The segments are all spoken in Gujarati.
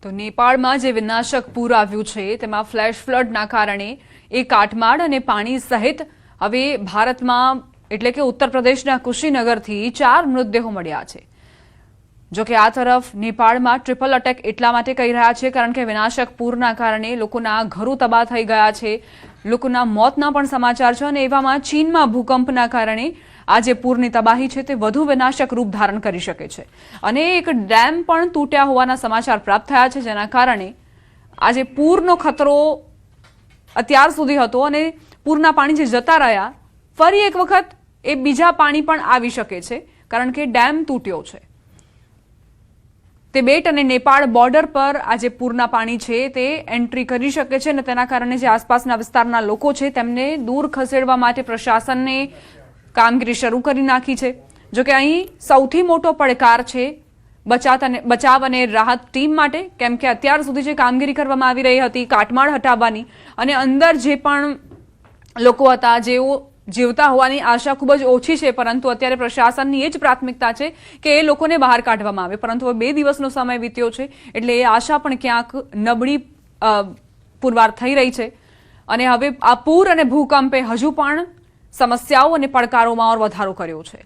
તો નેપાળમાં જે વિનાશક પૂર આવ્યું છે તેમાં ફ્લેશ ફ્લડના કારણે એ કાટમાળ અને પાણી સહિત હવે ભારતમાં એટલે કે ઉત્તર પ્રદેશના કુશીનગરથી 4 મૃતદેહો મળ્યા છે। જો કે આ તરફ નેપાળમાં ટ્રિપલ અટેક એટલા માટે કહી રહ્યા છે કારણ કે વિનાશક પૂરના કારણે લોકોના ઘરો તબાહ થઈ ગયા છે, લોકોના મોતના પણ સમાચાર છે અને એવામાં ચીનમાં ભૂકંપના કારણે આ જે પૂરની તબાહી છે તે વધુ વિનાશક રૂપ ધારણ કરી શકે છે અને એક ડેમ પણ તૂટ્યા હોવાના સમાચાર પ્રાપ્ત થયા છે, જેના કારણે આ જે પૂરનો ખતરો અત્યાર સુધી હતો અને પૂરના પાણી જે જતા રહ્યા ફરી એક વખત એ બીજા પાણી પણ આવી શકે છે કારણ કે ડેમ તૂટ્યો છે। તિબેટ અને નેપાળ બોર્ડર પર આ જે પૂરના પાણી છે તે એન્ટ્રી કરી શકે છે અને તેના કારણે જે આસપાસના વિસ્તારના લોકો છે તેમને દૂર ખસેડવા માટે પ્રશાસનને કામગીરી શરૂ કરી નાખી છે। જો કે અહીં સૌથી મોટો પડકાર છે બચાવ અને રાહત ટીમ માટે, કેમ કે અત્યાર સુધી જે કામગીરી કરવામાં આવી રહી હતી કાટમાળ હટાવવાની અને અંદર જે પણ લોકો હતા જેઓ જીવતા હોવાની આશા ખૂબ જ ઓછી છે, પરંતુ અત્યારે પ્રશાસનની એ જ પ્રાથમિકતા છે કે એ લોકોને બહાર કાઢવામાં આવે, પરંતુ હવે 2 દિવસનો સમય વીત્યો છે એટલે એ આશા પણ ક્યાંક નબળી પુરવાર થઈ રહી છે અને હવે આ પૂર અને ભૂકંપે હજુ પણ સમસ્યાઓ અને પડકારોમાં વધારો કર્યો છે।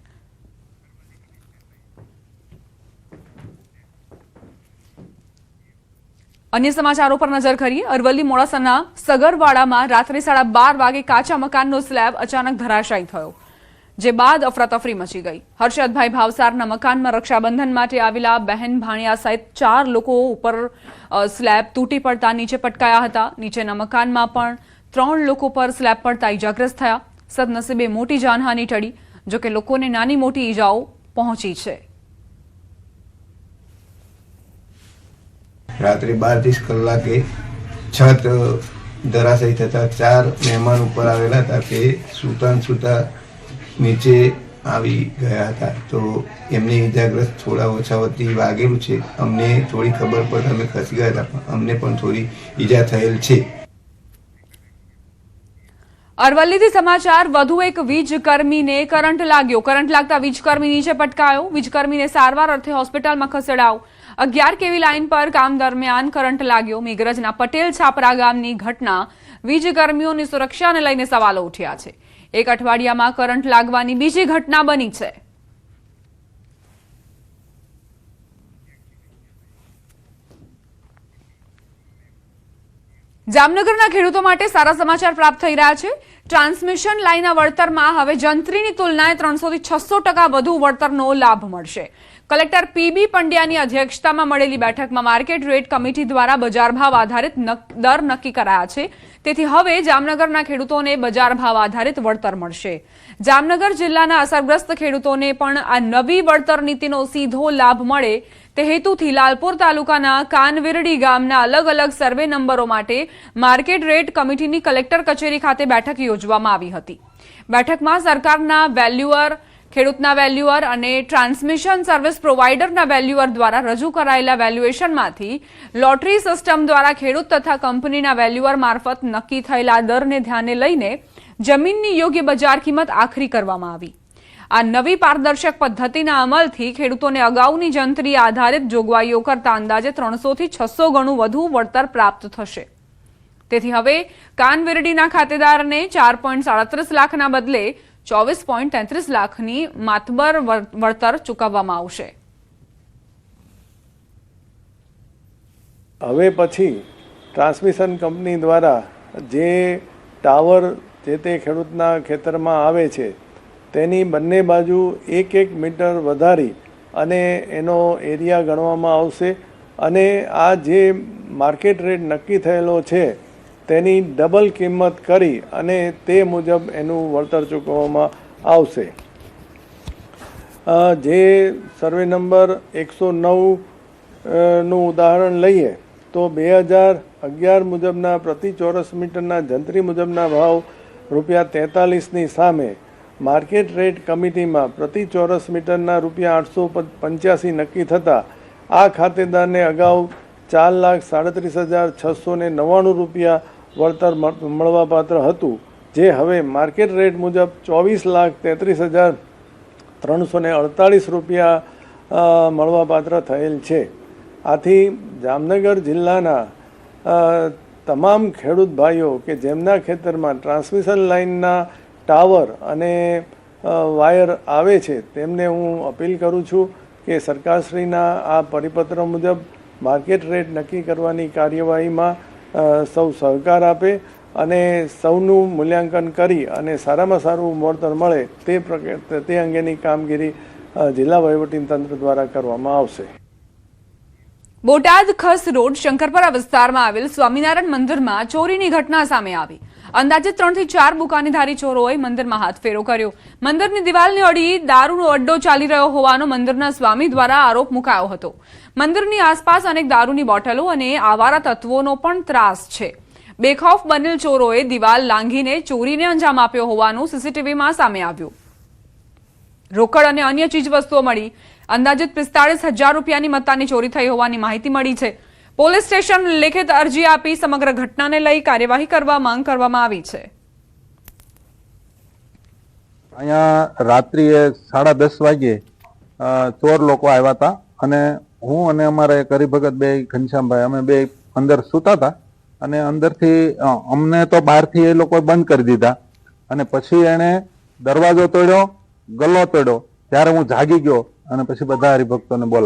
अन्य समाचारों पर नजर करिए। अरवली मोड़ासाना सगरवाड़ा रात्रे 12:30 वागे काचा मकानનો स्लेब अचानक धराशायी थयो, जे बाद अफरातफरी मची गई। हर्षदभाई भावसाરના મકાનમાં રક્ષાબંધન માટે આવેલા બહેન ભાણિયા સહિત 4 લોકો ઉપર સ્લેબ તૂટી પડતા નીચે પટકાયા હતા। નીચેના મકાનમાં પણ 3 લોકો પર સ્લેબ પડતા ઈજાગ્રસ્ત થયા। સદનસીબે મોટી જાનહાની ટળી, જો કે લોકોને નાની મોટી ઈજાઓ પહોંચી છે। रात्रि 12:30 कलाके छत धराशायी थता 4 मेहमान ऊपर आवेला था ते सुता नीचे આવી ગયા હતા, તો એમને ઈજાગ્રસ્ત થોડા ઓછા વધી વાગેલું છે। અમને થોડી ખબર પડતા અમે ખસી ગયા હતા, અમને પણ થોડી ઈજા થયેલ છે। અરવલ્લીથી સમાચાર। વધુ એક વીજકર્મીને કરંટ લાગ્યો। કરંટ લાગતા વીજકર્મી નીચે પટકાયો। વીજકર્મીને સારવાર અર્થે હોસ્પિટલમાં ખસેડાયો। 11 કેવી લાઇન પર કામ દરમિયાન કરંટ લાગ્યો। મેઘરજના પટેલ છાપરા ગામની ઘટના વીજકર્મીઓની સુરક્ષાને લઈને સવાલો ઉઠ્યા છે। એક અઠવાડિયામાં કરંટ લાગવાની બીજી ઘટના બની છે। જામનગરના ખેડૂતો માટે સારા સમાચાર પ્રાપ્ત થઈ રહ્યા છે। ટ્રાન્સમિશન લાઇનના વળતરમાં હવે જંત્રીની તુલનાએ 300 થી 600% વધુ વળતરનો લાભ મળશે। કલેક્ટર પીબી પંડ્યાની અધ્યક્ષતામાં મળેલી બેઠકમાં માર્કેટ રેટ કમિટી દ્વારા બજાર ભાવ આધારિત દર નક્કી કરાયા છે, તેથી હવે જામનગરના ખેડૂતોને બજાર ભાવ આધારિત વળતર મળશે। જામનગર જિલ્લાના અસરગ્રસ્ત ખેડૂતોને પણ આ નવી વળતર નીતિનો સીધો લાભ મળે તે હેતુથી લાલપુર તાલુકાના કાનવિરડી ગામના અલગ અલગ સર્વે નંબરો માટે માર્કેટ રેટ કમિટીની કલેક્ટર કચેરી ખાતે બેઠક યોજવામાં આવી હતી। બેઠકમાં સરકારના વેલ્યુઅર, ખેડૂતના વેલ્યુઅર અને ટ્રાન્સમિશન સર્વિસ પ્રોવાઇડરના વેલ્યુઅર દ્વારા રજૂ કરાયેલા વેલ્યુએશનમાંથી લોટરી સિસ્ટમ દ્વારા ખેડૂત તથા કંપનીના વેલ્યુઅર મારફત નક્કી થયેલા દરને ધ્યાને લઈને જમીનની યોગ્ય બજાર કિંમત આખરી કરવામાં આવી। આ નવી પારદર્શક પદ્ધતિના અમલથી ખેડૂતોને અગાઉની જંત્રી આધારિત જોગવાઈઓ કરતા અંદાજે 300 થી 600 ગણું વધુ વળતર પ્રાપ્ત થશે। તેથી હવે કાનવિરડીના ખાતેદારને 4.37 લાખના બદલે 24.33 લાખની માતબર વળતર ચૂકવવામાં આવશે। હવે પછી ટ્રાન્સમિશન કંપની દ્વારા જે ટાવર જે તે ખેડૂતના ખેતરમાં આવે છે તેની બંને બાજુ 1 મીટર વધારી અને એનો એરિયા ગણવામાં આવશે અને આ જે માર્કેટ રેટ નક્કી થયેલો છે તેની ડબલ કિંમત કરી અને તે મુજબ એનું વળતર ચૂકવવામાં આવશે। જે સર્વે નંબર 109 નું ઉદાહરણ લઈએ તો 2011 મુજબના પ્રતિ ચોરસ મીટરના જંત્રી મુજબના ભાવ ₹43ની સામે માર્કેટ રેટ કમિટીમાં પ્રતિ ચોરસ મીટરના ₹885 નક્કી થતાં આ ખાતેદારને અગાઉ ₹4,37,699 વળતર મળવાપાત્ર હતું, જે હવે માર્કેટ રેટ મુજબ ₹24,33,348 મળવાપાત્ર થયેલ છે। આથી જામનગર જિલ્લાના તમામ ખેડૂત ભાઈઓ કે જેમના ખેતરમાં ટ્રાન્સમિશન લાઇનના ટાવર અને વાયર આવે છે તેમને હું અપીલ કરું છું કે સરકારશ્રીના આ પરિપત્ર મુજબ માર્કેટ રેટ નક્કી કરવાની કાર્યવાહીમાં સૌ સહકાર આપે અને સૌનું મૂલ્યાંકન કરી અને સારામાં સારું વળતર મળે તે અંગેની કામગીરી જિલ્લા વહીવટીતંત્ર દ્વારા કરવામાં આવશે. બોટાદ ખસ રોડ શંકરપરા વિસ્તારમાં આવેલ સ્વામિનારાયણ મંદિરમાં ચોરીની ઘટના સામે આવી. અંદાજે 3 થી 4 બુકાનીધારી ચોરોએ મંદિરમાં હાથફેરો કર્યો. મંદિરની દિવાલને અડી દારૂનો અડ્ડો ચાલી રહ્યો હોવાનો મંદિરના સ્વામી દ્વારા આરોપ મુકાયો હતો. મંદિરની આસપાસ અનેક દારૂની બોટલો અને આવારા તત્વોનો પણ ત્રાસ છે. બેખૌફ બનેલ ચોરોએ દિવાલ લાંઘીને ચોરીને અંજામ આપ્યો હોવાનું સીસીટીવીમાં સામે આવ્યું. રોકડ અને અન્ય ચીજવસ્તુઓ મળી. અંદાજિત 45,000 રૂપિયાની મત્તાની ચોરી થઈ હોવાની માહિતી મળી છે. પોલીસ સ્ટેશન લેખિત અરજી આપી સમગ્ર ઘટનાને લઈ કાર્યવાહી કરવા માંગ કરવામાં આવી છે. અહીંયા રાત્રિએ 10:30 વાગ્યે ચોર લોકો આવ્યા હતા અને હું અને અમારા એક હરિભગત બે ઘનશ્યામભાઈ અમે બે અંદર સૂતા હતા અને અંદરથી અમને તો બહારથી એ લોકો બંધ કરી દીધા અને પછી એને દરવાજો તોડ્યો, ગલ્લો તોડ્યો. ત્યારે હું જાગી ગયો અને પછી બધા હરિભક્તોને બોલાવ્યા.